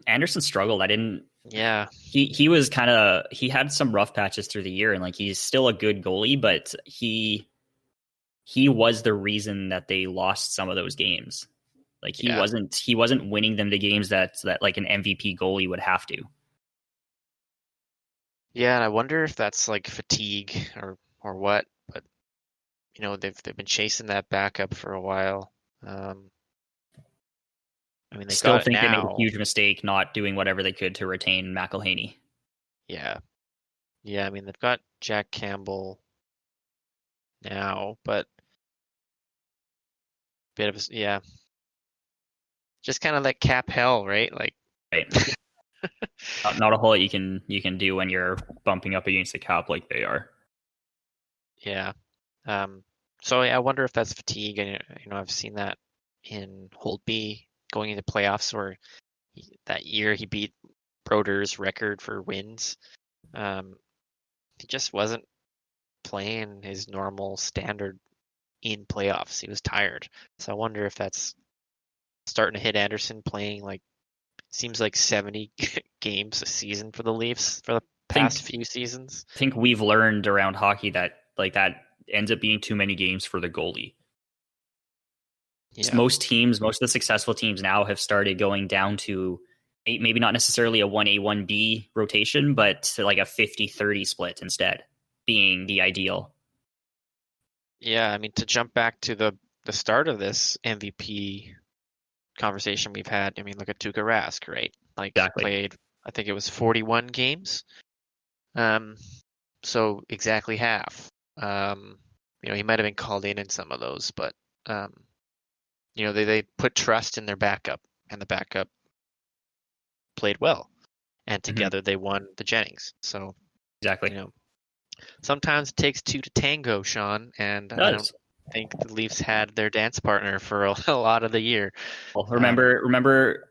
S2: Anderson struggled.
S1: Yeah.
S2: He had some rough patches through the year, and like he's still a good goalie, but he was the reason that they lost some of those games. Like he wasn't winning them the games that like an MVP goalie would have to.
S1: Yeah, and I wonder if that's like fatigue or what, but they've been chasing that backup for a while. They
S2: still think they made a huge mistake not doing whatever they could to retain McElhaney.
S1: Yeah. They've got Jack Campbell now, but just kind of like cap hell, right? Like,
S2: right. Not a whole lot you can do when you're bumping up against the cap like they are.
S1: Yeah. So I wonder if that's fatigue, and I've seen that in Holtby going into playoffs, where that year he beat Broder's record for wins. He just wasn't playing his normal standard in playoffs. He was tired. So I wonder if that's starting to hit Anderson, playing like seems like 70 games a season for the Leafs for the past few seasons.
S2: I think we've learned around hockey that like that ends up being too many games for the goalie. Yeah. Most of the successful teams now have started going down to maybe not necessarily a 1A, 1B rotation, but like a 50-30 split instead being the ideal.
S1: Yeah, I mean, to jump back to the start of this MVP conversation we've had, I mean, look at Tuukka Rask, right? Like he
S2: Exactly.
S1: played, I think it was 41 games. Um, so exactly half. He might have been called in some of those, but um, they put trust in their backup, and the backup played well, and
S2: Hmm.
S1: together they won the Jennings. So,
S2: Exactly.
S1: you know, sometimes it takes two to tango, Sean, and
S2: It
S1: I don't
S2: does.
S1: think the Leafs had their dance partner for a lot of the year.
S2: Well,
S1: Um,
S2: remember,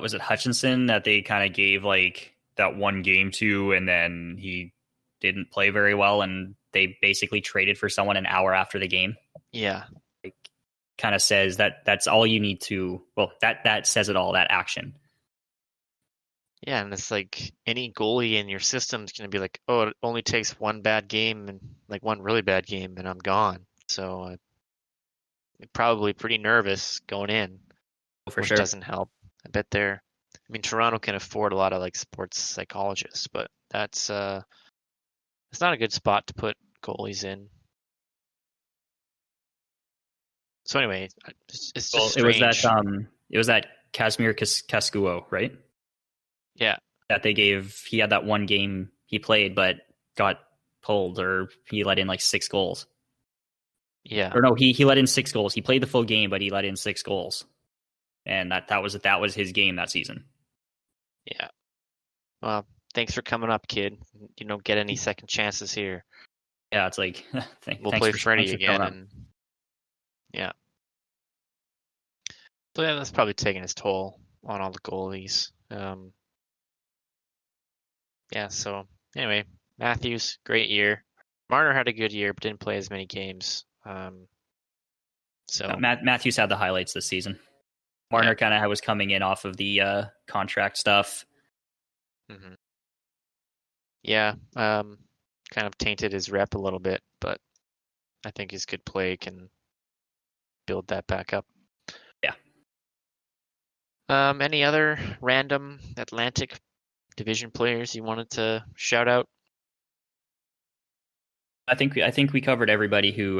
S2: was it Hutchinson that they kind of gave like that one game to, and then he didn't play very well, and they basically traded for someone an hour after the game?
S1: yeah,
S2: Like, kind of says that's all you need to. Well, that says it all. That action.
S1: yeah, and it's like any goalie in your system is going to be like, oh, it only takes one bad game and like one really bad game, and I'm gone. So probably pretty nervous going in,
S2: For
S1: which
S2: sure.
S1: doesn't help. I bet I mean, Toronto can afford a lot of like sports psychologists, but it's not a good spot to put goalies in. So anyway, it's just
S2: Well,
S1: strange.
S2: it was that Casimir Cascuo, right?
S1: Yeah,
S2: That they gave. He had that one game he played, but got pulled, or he let in like 6 goals.
S1: yeah,
S2: Or no, he let in 6 goals. He played the full game, but he let in 6 goals, and that was his game that season.
S1: yeah. Well, thanks for coming up, kid. You don't get any second chances here.
S2: Yeah, it's like
S1: We'll
S2: thanks
S1: play
S2: for
S1: Freddie
S2: coming
S1: again,
S2: up.
S1: and yeah. So yeah, that's probably taking its toll on all the goalies. Yeah. So anyway, Matthews, great year. Marner had a good year, but didn't play as many games. So
S2: Matthews had the highlights this season.
S1: yeah.
S2: Marner kind of was coming in off of the contract stuff.
S1: Hmm. Yeah. Kind of tainted his rep a little bit, but I think his good play can build that back up.
S2: Yeah,
S1: Any other random Atlantic Division players you wanted to shout out?
S2: I think we covered everybody who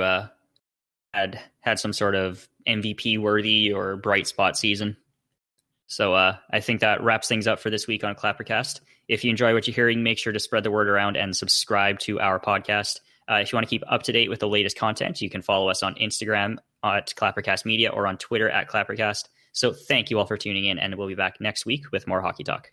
S2: had some sort of MVP worthy or bright spot season. So I think that wraps things up for this week on Clappercast. If you enjoy what you're hearing, make sure to spread the word around and subscribe to our podcast. If you want to keep up to date with the latest content, you can follow us on Instagram at Clappercast Media or on Twitter at Clappercast. So thank you all for tuning in, and we'll be back next week with more hockey talk.